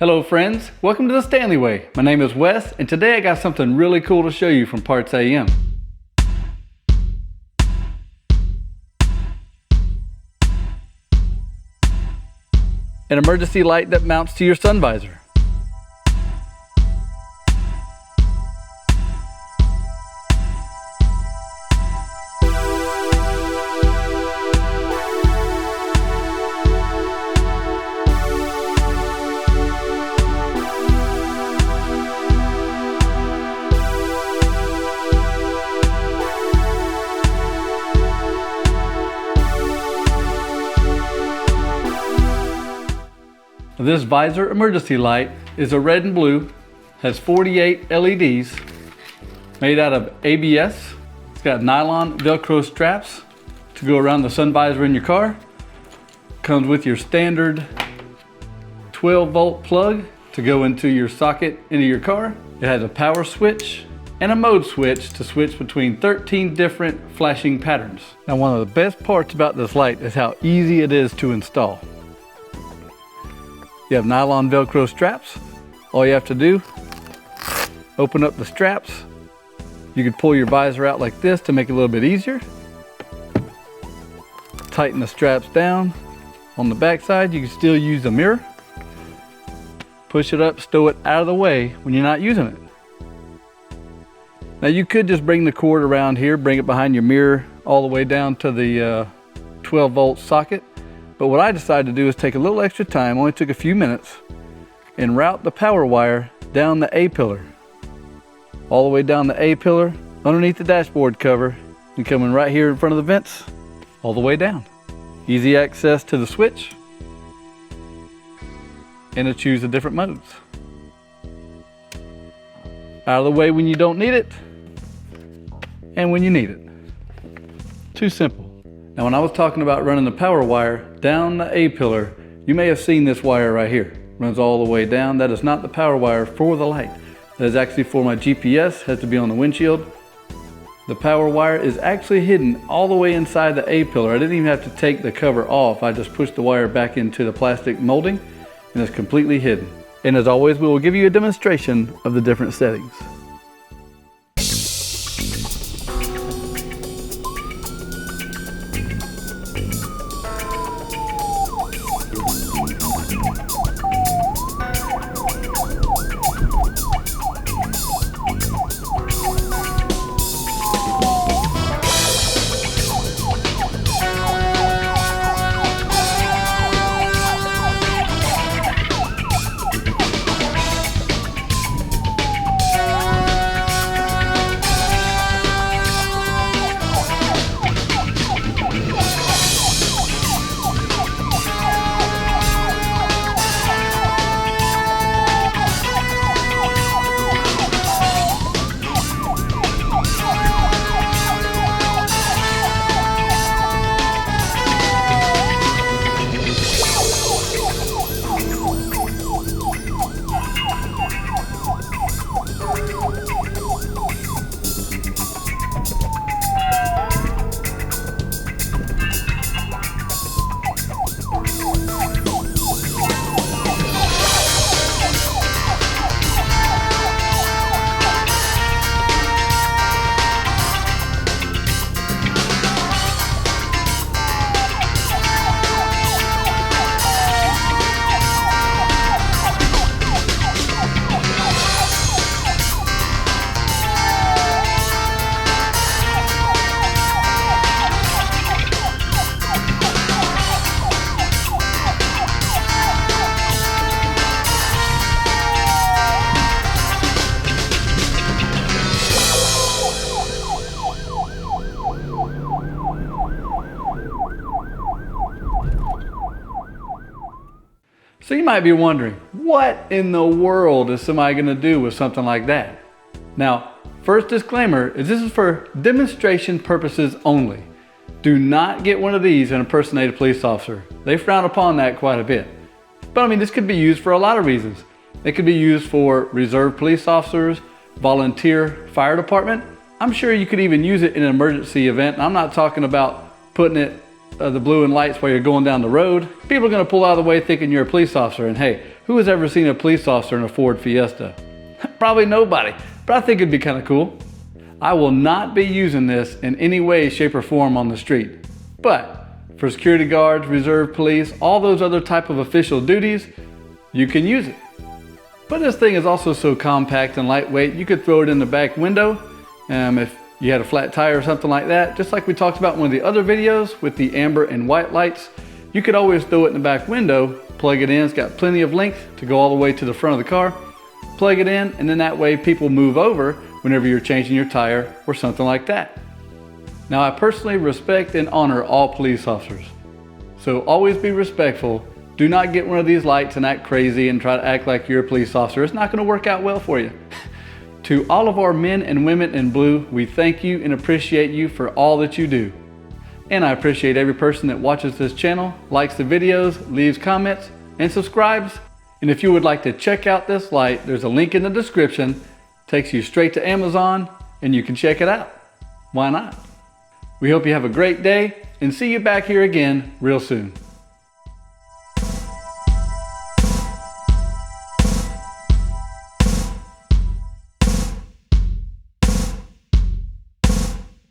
Hello friends, welcome to the Stanley Way. My name is Wes and today I got something really cool to show you from Parts AM. An emergency light that mounts to your sun visor. This visor emergency light is a red and blue, has 48 LEDs, made out of ABS. It's got nylon Velcro straps to go around the sun visor in your car. Comes with your standard 12-volt plug to go into your socket into your car. It has a power switch and a mode switch to switch between 13 different flashing patterns. Now, one of the best parts about this light is how easy it is to install. You have nylon Velcro straps. All you have to do, open up the straps. You can pull your visor out like this to make it a little bit easier. Tighten the straps down. On the back side, you can still use a mirror. Push it up, stow it out of the way when you're not using it. Now you could just bring the cord around here, bring it behind your mirror all the way down to the 12-volt socket. But what I decided to do is take a little extra time, only took a few minutes, and route the power wire down the A-pillar. All the way down the A-pillar, underneath the dashboard cover, and coming right here in front of the vents, all the way down. Easy access to the switch, and to choose the different modes. Out of the way when you don't need it, and when you need it. Too simple. Now, when I was talking about running the power wire down the A-pillar, you may have seen this wire right here. Runs all the way down. That is not the power wire for the light. That is actually for my GPS, has to be on the windshield. The power wire is actually hidden all the way inside the A-pillar. I didn't even have to take the cover off. I just pushed the wire back into the plastic molding and it's completely hidden. And as always, we will give you a demonstration of the different settings. So you might be wondering, what in the world is somebody gonna do with something like that? Now, first disclaimer is this is for demonstration purposes only. Do not get one of these and impersonate a police officer. They frown upon that quite a bit. But I mean, this could be used for a lot of reasons. It could be used for reserve police officers, volunteer fire department. I'm sure you could even use it in an emergency event. I'm not talking about putting it the blue and lights while you're going down the road. People are gonna pull out of the way thinking you're a police officer, and hey, Who has ever seen a police officer in a Ford Fiesta? Probably nobody, but I think it'd be kind of cool. I will not be using this in any way, shape, or form on the street. But for security guards, reserve police, all those other type of official duties, you can use it. But this thing is also so compact and lightweight, you could throw it in the back window if you had a flat tire or something like that. Just like we talked about in one of the other videos with the amber and white lights, you could always throw it in the back window, plug it in, it's got plenty of length to go all the way to the front of the car, plug it in, and then that way people move over whenever you're changing your tire or something like that. Now, I personally respect and honor all police officers. So always be respectful. Do not get one of these lights and act crazy and try to act like you're a police officer. It's not going to work out well for you. To all of our men and women in blue, we thank you and appreciate you for all that you do. And I appreciate every person that watches this channel, likes the videos, leaves comments, and subscribes. And if you would like to check out this light, there's a link in the description. Takes you straight to Amazon and you can check it out. Why not? We hope you have a great day and see you back here again real soon.